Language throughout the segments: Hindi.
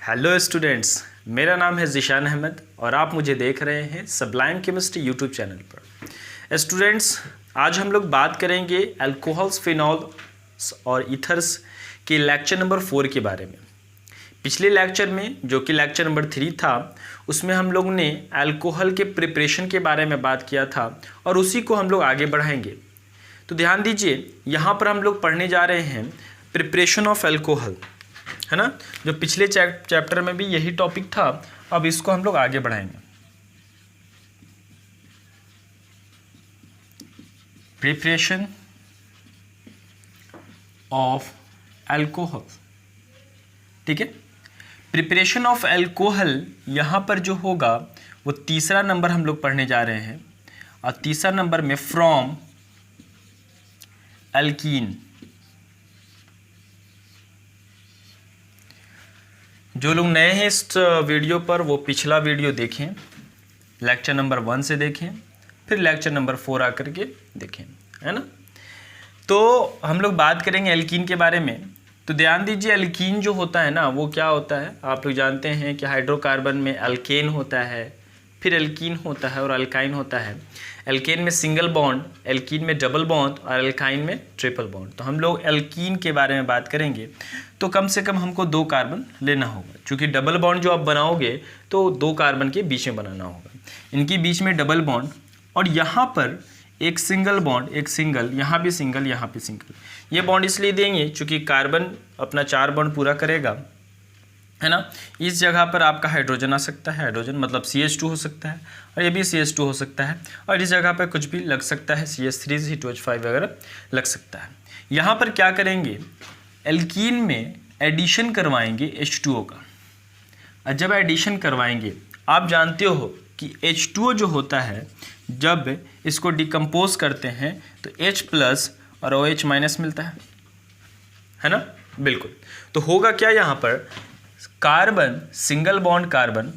हेलो स्टूडेंट्स, मेरा नाम है ज़ीशान अहमद और आप मुझे देख रहे हैं सबलाइम केमिस्ट्री यूट्यूब चैनल पर। स्टूडेंट्स, आज हम लोग बात करेंगे अल्कोहल्स, फिनॉल्स और ईथर्स के लेक्चर नंबर 4 के बारे में। पिछले लेक्चर में, जो कि लेक्चर नंबर 3 था, उसमें हम लोग ने अल्कोहल के प्रिपरेशन के बारे में बात किया था और उसी को हम लोग आगे बढ़ाएंगे। तो ध्यान दीजिए, यहाँ पर हम लोग पढ़ने जा रहे हैं प्रिपरेशन ऑफ अल्कोहल, है ना। जो पिछले चैप्टर में भी यही टॉपिक था, अब इसको हम लोग आगे बढ़ाएंगे। प्रिपरेशन ऑफ अल्कोहल, ठीक है। प्रिपरेशन ऑफ अल्कोहल यहाँ पर जो होगा वो तीसरा नंबर हम लोग पढ़ने जा रहे हैं और तीसरा नंबर में फ्रॉम अल्कीन। जो लोग नए हैं इस वीडियो पर, वो पिछला वीडियो देखें, लेक्चर नंबर 1 से देखें, फिर लेक्चर नंबर 4 आकर के देखें, है ना। तो हम लोग बात करेंगे एल्कीन के बारे में। तो ध्यान दीजिए, एल्कीन जो होता है ना, वो क्या होता है, आप लोग जानते हैं कि हाइड्रोकार्बन में अल्केन होता है, फिर एल्कीन होता है और अल्काइन होता है। एल्केन में सिंगल बॉन्ड, एल्कीन में डबल बॉन्ड और अल्काइन में ट्रिपल बॉन्ड। तो हम लोग एल्कीन के बारे में बात करेंगे तो कम से कम हमको 2 कार्बन लेना होगा, क्योंकि डबल बॉन्ड जो आप बनाओगे तो 2 कार्बन के बीच में बनाना होगा। इनके बीच में डबल बॉन्ड और यहाँ पर एक सिंगल बॉन्ड, एक सिंगल, यहाँ भी सिंगल, यहाँ भी सिंगल। ये बॉन्ड इसलिए देंगे क्योंकि कार्बन अपना 4 बॉन्ड पूरा करेगा, है ना। इस जगह पर आपका हाइड्रोजन आ सकता है, हाइड्रोजन मतलब CH2 हो सकता है और ये भी CH2 हो सकता है, और इस जगह पर कुछ भी लग सकता है, CH3 C2H5 वगैरह लग सकता है। यहाँ पर क्या करेंगे, एल्कीन में एडिशन करवाएंगे H2O का। और जब एडिशन करवाएंगे, आप जानते हो कि H2O जो होता है, जब इसको डिकम्पोज करते हैं तो H+ और OH- मिलता है ना। बिल्कुल। तो होगा क्या, यहाँ पर कार्बन, सिंगल बॉन्ड कार्बन,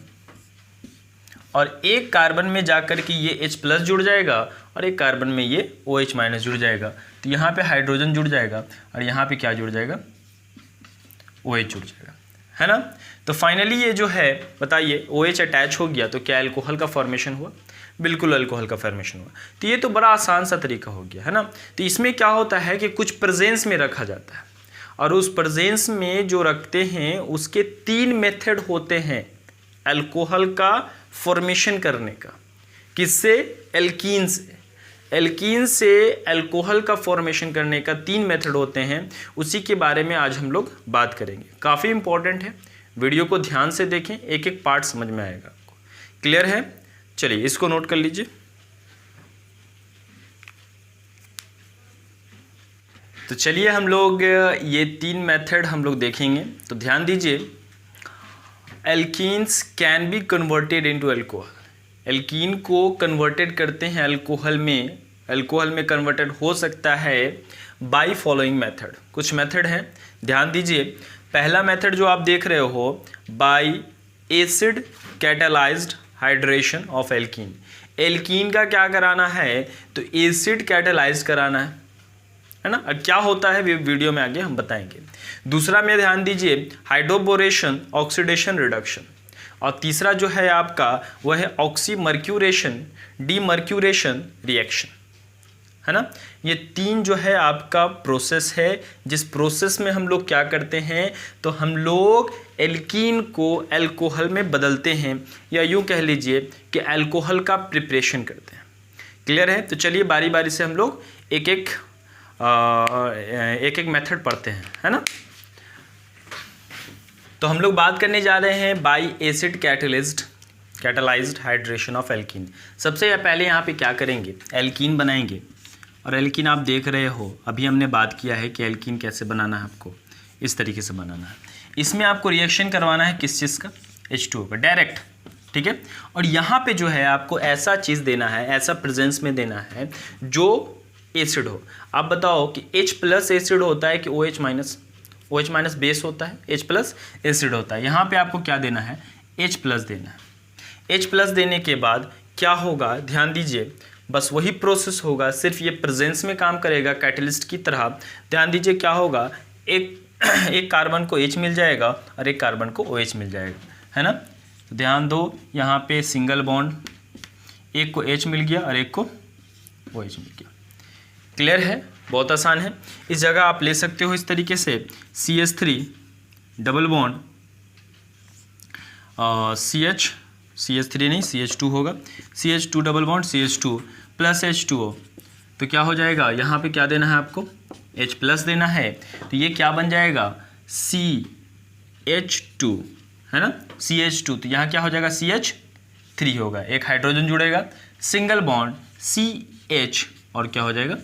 और एक कार्बन में जाकर के ये H+ जुड़ जाएगा और एक कार्बन में ये OH- जुड़ जाएगा। तो यहाँ पे हाइड्रोजन जुड़ जाएगा और यहाँ पे क्या जुड़ जाएगा, OH जुड़ जाएगा, है ना। तो फाइनली ये जो है, बताइए, OH अटैच हो गया तो क्या अल्कोहल का फॉर्मेशन हुआ? बिल्कुल अल्कोहल का फॉर्मेशन हुआ। तो ये तो बड़ा आसान सा तरीका हो गया, है ना। तो इसमें क्या होता है कि कुछ प्रेजेंस में रखा जाता है और उस प्रेजेंस में जो रखते हैं उसके 3 मेथड होते हैं अल्कोहल का फॉर्मेशन करने का। किससे? एल्कीन से। एल्कीन से अल्कोहल का फॉर्मेशन करने का 3 मेथड होते हैं, उसी के बारे में आज हम लोग बात करेंगे। काफ़ी इंपॉर्टेंट है, वीडियो को ध्यान से देखें, एक एक पार्ट समझ में आएगा आपको। क्लियर है? चलिए इसको नोट कर लीजिए। तो चलिए हम लोग ये 3 मेथड हम लोग देखेंगे। तो ध्यान दीजिए, alkenes can be converted into alcohol. Alkene को कन्वर्टेड करते हैं अल्कोहल में, अल्कोहल में कन्वर्टेड हो सकता है बाय फॉलोइंग मेथड। कुछ मेथड हैं, ध्यान दीजिए। पहला मेथड जो आप देख रहे हो, bye acid catalysed hydration of alkene. Alkene का क्या कराना है, तो एसिड कैटालाइज कराना है ना। क्या होता है वीडियो में आगे हम बताएंगे। दूसरा में ध्यान दीजिए, हाइड्रोबोरेशन ऑक्सीडेशन रिडक्शन, और तीसरा जो है आपका वह है ऑक्सीमर्क्यूरेशन डीमर्क्यूरेशन रिएक्शन, है ना। ये 3 जो है आपका प्रोसेस है, जिस प्रोसेस में हम लोग क्या करते हैं, तो हम लोग एल्कीन को अल्कोहल में बदलते हैं, या यूँ कह लीजिए कि अल्कोहल का प्रिपरेशन करते हैं। क्लियर है? तो चलिए बारी बारी से हम लोग एक एक मेथड पढ़ते हैं, है ना। तो हम लोग बात करने जा रहे हैं bye acid catalysed hydration of alkene. सबसे पहले यहाँ पे क्या करेंगे, एल्कीन बनाएंगे। और एल्कीन आप देख रहे हो, अभी हमने बात किया है कि एल्कीन कैसे बनाना है, आपको इस तरीके से बनाना है। इसमें आपको रिएक्शन करवाना है किस चीज़ का, H2O का, डायरेक्ट, ठीक है। और यहाँ पे जो है आपको ऐसा चीज़ देना है, ऐसा प्रेजेंस में देना है जो एसिड हो। आप बताओ कि H+ एसिड होता है कि OH- बेस होता है, H+ एसिड होता है। यहाँ पे आपको क्या देना है, H+ देना है। H+ देने के बाद क्या होगा, ध्यान दीजिए, बस वही प्रोसेस होगा, सिर्फ ये प्रेजेंस में काम करेगा कैटलिस्ट की तरह। ध्यान दीजिए क्या होगा, एक एक कार्बन को H मिल जाएगा और एक कार्बन को OH मिल जाएगा, है ना। तो ध्यान दो, यहाँ पे सिंगल बॉन्ड, एक को H मिल गया और एक को OH मिल गया। क्लियर है, बहुत आसान है। इस जगह आप ले सकते हो इस तरीके से CH3 डबल बॉन्ड CH3 नहीं CH2 होगा, CH2 double bond CH2 plus H2O। तो क्या हो जाएगा, यहाँ पे क्या देना है आपको, H प्लस देना है। तो ये क्या बन जाएगा, CH2, है ना, CH2। तो यहाँ क्या हो जाएगा, CH3 होगा, एक हाइड्रोजन जुड़ेगा, सिंगल बॉन्ड CH और क्या हो जाएगा,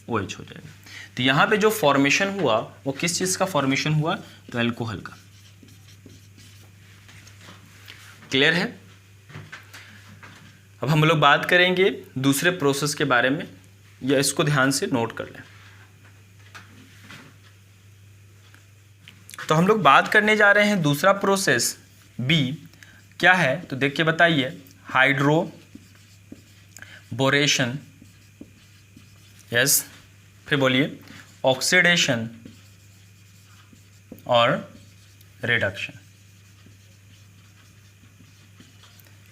OH हो जाएगा। तो यहाँ पे जो फॉर्मेशन हुआ वो किस चीज़ का फॉर्मेशन हुआ, तो अल्कोहल का। क्लियर है। अब हम लोग बात करेंगे दूसरे प्रोसेस के बारे में, या इसको ध्यान से नोट कर लें। तो हम लोग बात करने जा रहे हैं दूसरा प्रोसेस बी, क्या है तो देख के बताइए, हाइड्रोबोरेशन, यस, फिर बोलिए ऑक्सीडेशन और रिडक्शन।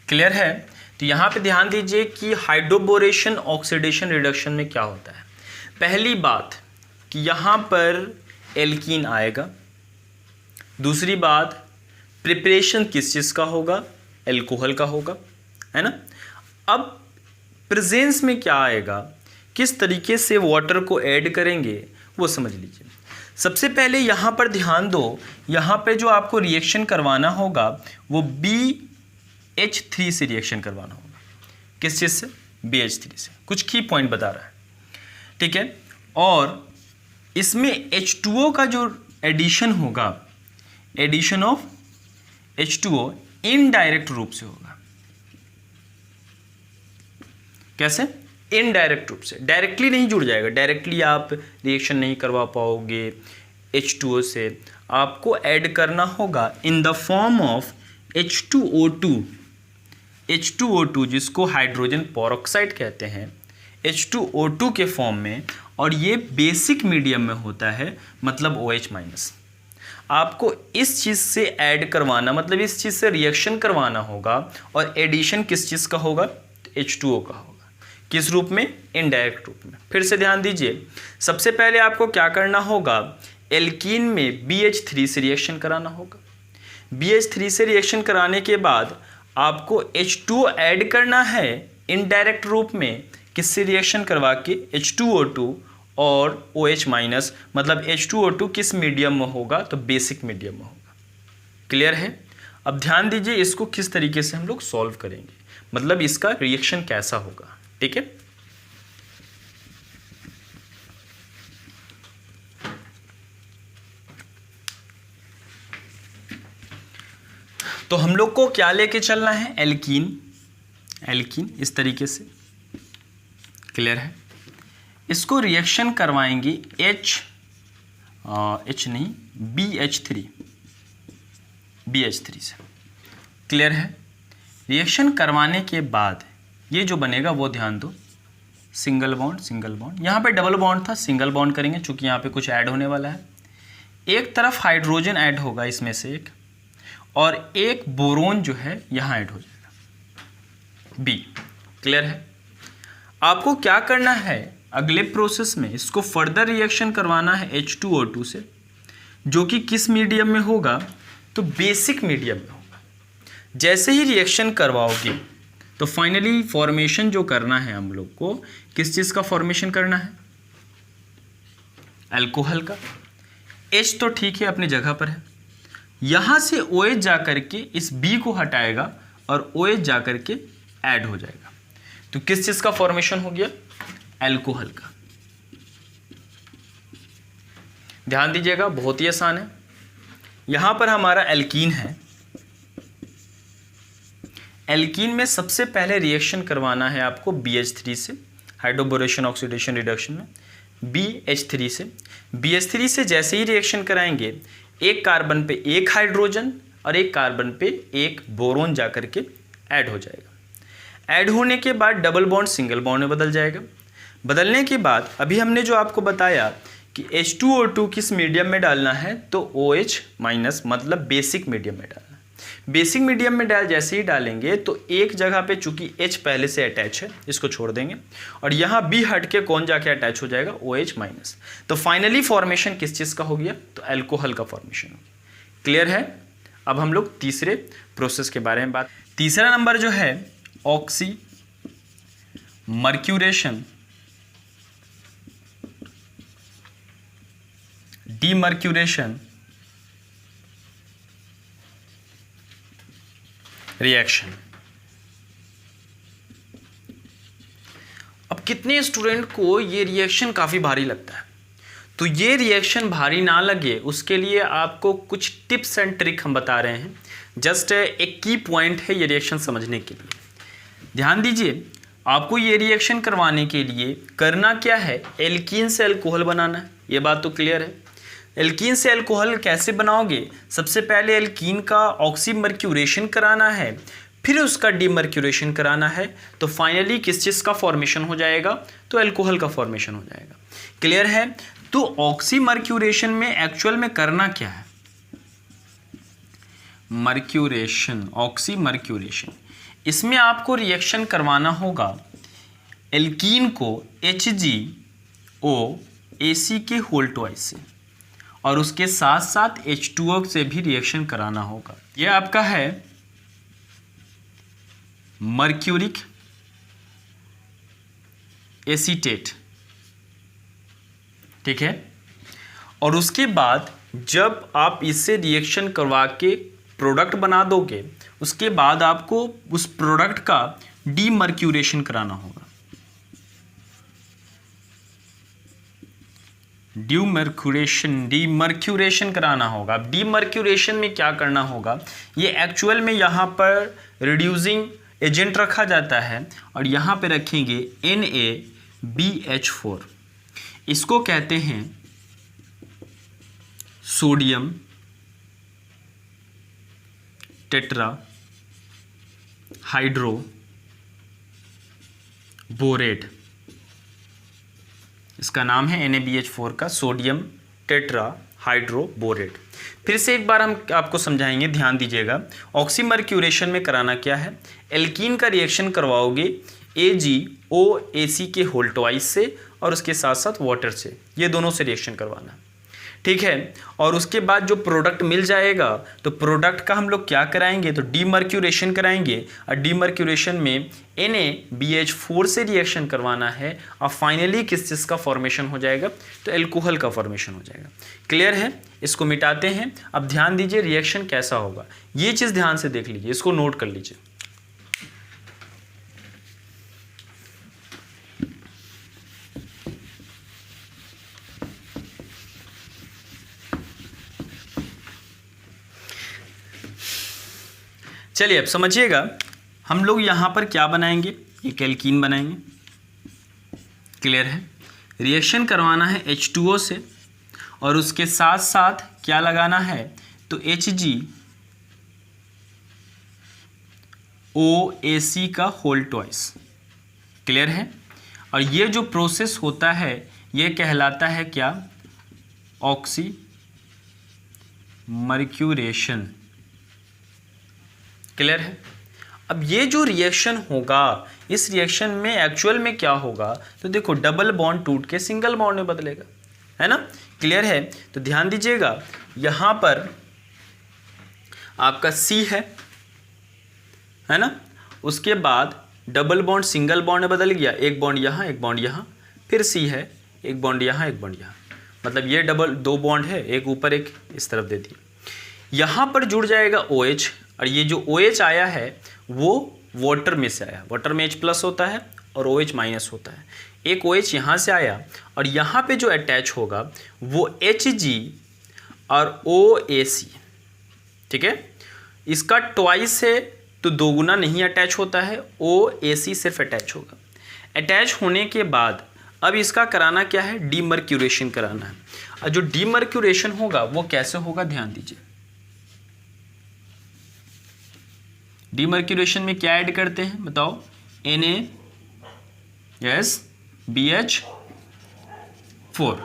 क्लियर है। तो यहाँ पे ध्यान दीजिए कि हाइड्रोबोरेशन, ऑक्सीडेशन, रिडक्शन में क्या होता है। पहली बात कि यहाँ पर एल्कीन आएगा, दूसरी बात प्रिपरेशन किस चीज़ का होगा, एल्कोहल का होगा, है ना। अब प्रेजेंस में क्या आएगा, किस तरीके से वाटर को ऐड करेंगे वो समझ लीजिए। सबसे पहले यहाँ पर ध्यान दो, यहाँ पे जो आपको रिएक्शन करवाना होगा वो BH3 से रिएक्शन करवाना होगा। किस चीज़ से, BH3 से। कुछ की पॉइंट बता रहा है, ठीक है। और इसमें H2O का जो एडिशन होगा, एडिशन ऑफ H2O इनडायरेक्ट रूप से होगा। कैसे, इनडायरेक्ट रूप से, डायरेक्टली नहीं जुड़ जाएगा। डायरेक्टली आप रिएक्शन नहीं करवा पाओगे H2O से, आपको ऐड करना होगा in the form of H2O2। H2O2 जिसको हाइड्रोजन पेरोक्साइड कहते हैं, H2O2 के फॉर्म में, और ये बेसिक मीडियम में होता है, मतलब OH माइनस। आपको इस चीज़ से ऐड करवाना, मतलब इस चीज़ से रिएक्शन करवाना होगा, और एडिशन किस चीज़ का होगा, H2O का होगा। किस रूप में, इनडायरेक्ट रूप में। फिर से ध्यान दीजिए, सबसे पहले आपको क्या करना होगा, एल्कीन में BH3 से रिएक्शन कराना होगा। BH3 से रिएक्शन कराने के बाद आपको H2O ऐड करना है इनडायरेक्ट रूप में, किससे रिएक्शन करवा के, H2O2 और OH माइनस, मतलब H2O2 किस मीडियम में होगा, तो बेसिक मीडियम में होगा। क्लियर है। अब ध्यान दीजिए इसको किस तरीके से हम लोग सॉल्व करेंगे, मतलब इसका रिएक्शन कैसा होगा, ठीक है। तो हम लोग को क्या लेके चलना है, एल्कीन, एल्कीन इस तरीके से। क्लियर है। इसको रिएक्शन करवाएंगे H नहीं, BH3 से। क्लियर है। रिएक्शन करवाने के बाद ये जो बनेगा वो ध्यान दो, सिंगल बॉन्ड सिंगल बॉन्ड, यहाँ पे डबल बॉन्ड था, सिंगल बॉन्ड करेंगे चूंकि यहाँ पे कुछ ऐड होने वाला है। एक तरफ हाइड्रोजन ऐड होगा इसमें से एक, और एक बोरोन जो है यहाँ ऐड हो जाएगा, B। क्लियर है। आपको क्या करना है, अगले प्रोसेस में इसको फर्दर रिएक्शन करवाना है H2O2 से, जो कि किस मीडियम में होगा, तो बेसिक मीडियम में होगा। जैसे ही रिएक्शन करवाओगे तो फाइनली फॉर्मेशन जो करना है हम लोग को, किस चीज़ का फॉर्मेशन करना है, अल्कोहल का। H तो ठीक है अपनी जगह पर है, यहाँ से OH जा करके इस B को हटाएगा और OH जा करके ऐड हो जाएगा। तो किस चीज़ का फॉर्मेशन हो गया, अल्कोहल का। ध्यान दीजिएगा, बहुत ही आसान है। यहाँ पर हमारा एल्कीन है, एल्कीन में सबसे पहले रिएक्शन करवाना है आपको BH3 से, हाइड्रोबोरेशन ऑक्सीडेशन रिडक्शन में BH3 से। BH3 से जैसे ही रिएक्शन कराएंगे, एक कार्बन पे एक हाइड्रोजन और एक कार्बन पे एक बोरोन जाकर के ऐड हो जाएगा। ऐड होने के बाद डबल बॉन्ड सिंगल बॉन्ड में बदल जाएगा। बदलने के बाद अभी हमने जो आपको बताया कि H2O2 किस मीडियम में डालना है, तो OH माइनस मतलब बेसिक मीडियम में डालना है। बेसिक मीडियम में जैसे ही डालेंगे तो एक जगह पे चूंकि H पहले से अटैच है, इसको छोड़ देंगे और यहाँ B हट के कौन जाके अटैच हो जाएगा, OH माइनस। तो फाइनली फॉर्मेशन किस चीज़ का हो गया, तो अल्कोहल का फॉर्मेशन हो गया। क्लियर है। अब हम लोग तीसरे प्रोसेस के बारे में बात। तीसरा नंबर जो है ऑक्सी मर्क्यूरेशन डीमर्क्यूरेशन रिएक्शन। अब कितने स्टूडेंट को ये रिएक्शन काफ़ी भारी लगता है, तो ये रिएक्शन भारी ना लगे उसके लिए आपको कुछ टिप्स एंड ट्रिक हम बता रहे हैं। जस्ट एक की पॉइंट है ये रिएक्शन समझने के लिए। ध्यान दीजिए, आपको ये रिएक्शन करवाने के लिए करना क्या है, एल्कीन से अल्कोहल बनाना है। ये बात तो क्लियर है। एल्कीन से अल्कोहल कैसे बनाओगे, सबसे पहले एल्कीन का ऑक्सीमर्क्यूरेशन कराना है, फिर उसका डीमर्क्यूरेशन कराना है, तो फाइनली किस चीज़ का फॉर्मेशन हो जाएगा, तो अल्कोहल का फॉर्मेशन हो जाएगा। क्लियर है। तो ऑक्सीमर्क्यूरेशन में एक्चुअल में करना क्या है, मर्क्यूरेशन, ऑक्सीमर्क्यूरेशन, इसमें आपको रिएक्शन करवाना होगा एल्कीन को HgOAC के होल ट्वाइस से, और उसके साथ साथ H2O से भी रिएक्शन कराना होगा। यह आपका है मर्क्यूरिक एसीटेट, ठीक है। और उसके बाद जब आप इससे रिएक्शन करवा के प्रोडक्ट बना दोगे, उसके बाद आपको उस प्रोडक्ट का डीमर्क्यूरेशन कराना होगा। डीमर्क्यूरेशन कराना होगा। डीमर्क्यूरेशन में क्या करना होगा, ये एक्चुअल में यहाँ पर रिड्यूसिंग एजेंट रखा जाता है और यहाँ पे रखेंगे NaBH4, इसको कहते हैं सोडियम टेट्रा हाइड्रोबोरेट। इसका नाम है NaBH4 का सोडियम टेट्रा हाइड्रोबोरेट। फिर से एक बार हम आपको समझाएंगे, ध्यान दीजिएगा। ऑक्सीमर्क्यूरेशन में कराना क्या है, एल्कीन का रिएक्शन करवाओगे AgOAC के होल ट्वाइस से और उसके साथ साथ वाटर से, ये दोनों से रिएक्शन करवाना, ठीक है। और उसके बाद जो प्रोडक्ट मिल जाएगा तो प्रोडक्ट का हम लोग क्या कराएंगे, तो डीमर्क्यूरेशन कराएंगे, और डीमर्क्यूरेशन में NaBH4 से रिएक्शन करवाना है और फाइनली किस चीज़ का फॉर्मेशन हो जाएगा, तो एल्कोहल का फॉर्मेशन हो जाएगा। क्लियर है। इसको मिटाते हैं। अब ध्यान दीजिए रिएक्शन कैसा होगा, ये चीज़ ध्यान से देख लीजिए, इसको नोट कर लीजिए। चलिए अब समझिएगा, हम लोग यहाँ पर क्या बनाएंगे, एक एल्कीन बनाएंगे। क्लियर है। रिएक्शन करवाना है H2O से और उसके साथ साथ क्या लगाना है, तो HgOAC का होल ट्वाइस। क्लियर है। और ये जो प्रोसेस होता है ये कहलाता है क्या, ऑक्सीमर्क्यूरेशन। क्लियर है। अब ये जो रिएक्शन होगा, इस रिएक्शन में एक्चुअल में क्या होगा, तो देखो डबल बॉन्ड टूट के सिंगल बॉन्ड में बदलेगा, है ना। क्लियर है। तो ध्यान दीजिएगा, यहाँ पर आपका C है ना, उसके बाद डबल बॉन्ड सिंगल बॉन्ड में बदल गया, एक बॉन्ड यहाँ एक बॉन्ड यहाँ, फिर C है, एक बॉन्ड यहाँ एक बॉन्ड यहाँ, मतलब ये डबल दो बॉन्ड है, एक ऊपर एक इस तरफ दे दिया। यहाँ पर जुड़ जाएगा OH, और ये जो OH आया है वो वाटर में से आया, वाटर में H प्लस होता है और OH माइनस होता है। एक OH यहाँ से आया और यहाँ पे जो अटैच होगा वो Hg और OAC, ठीक है। इसका ट्वाइस है तो दोगुना नहीं अटैच होता है, OAC सिर्फ अटैच होगा। अटैच होने के बाद अब इसका कराना क्या है, डीमर्क्यूरेशन कराना है। और जो डीमर्क्यूरेशन होगा वो कैसे होगा, ध्यान दीजिए। डीमर्क्यूरेशन में क्या ऐड करते हैं बताओ, NaBH4,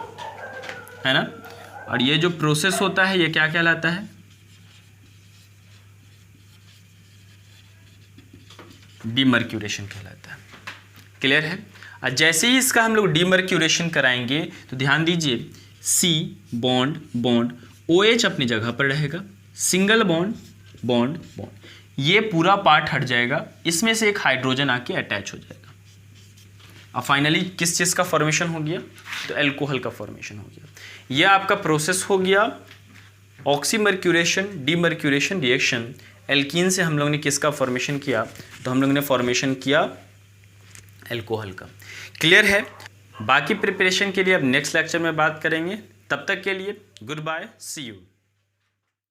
है ना। और ये जो प्रोसेस होता है ये क्या कहलाता है, डीमर्क्यूरेशन कहलाता है। क्लियर है। और जैसे ही इसका हम लोग डीमर्क्यूरेशन कराएंगे तो ध्यान दीजिए, सी बॉन्ड बॉन्ड, OH अपनी जगह पर रहेगा, सिंगल बॉन्ड बॉन्ड बॉन्ड, ये पूरा पार्ट हट जाएगा, इसमें से एक हाइड्रोजन आके अटैच हो जाएगा। अब फाइनली किस चीज़ का फॉर्मेशन हो गया, तो एल्कोहल का फॉर्मेशन हो गया। यह आपका प्रोसेस हो गया ऑक्सीमर्क्यूरेशन डीमर्क्यूरेशन रिएक्शन। एल्कीन से हम लोग ने किसका फॉर्मेशन किया, तो हम लोग ने फॉर्मेशन किया एल्कोहल का। क्लियर है। बाकी प्रिपरेशन के लिए अब नेक्स्ट लेक्चर में बात करेंगे। तब तक के लिए गुड बाय, सी यू।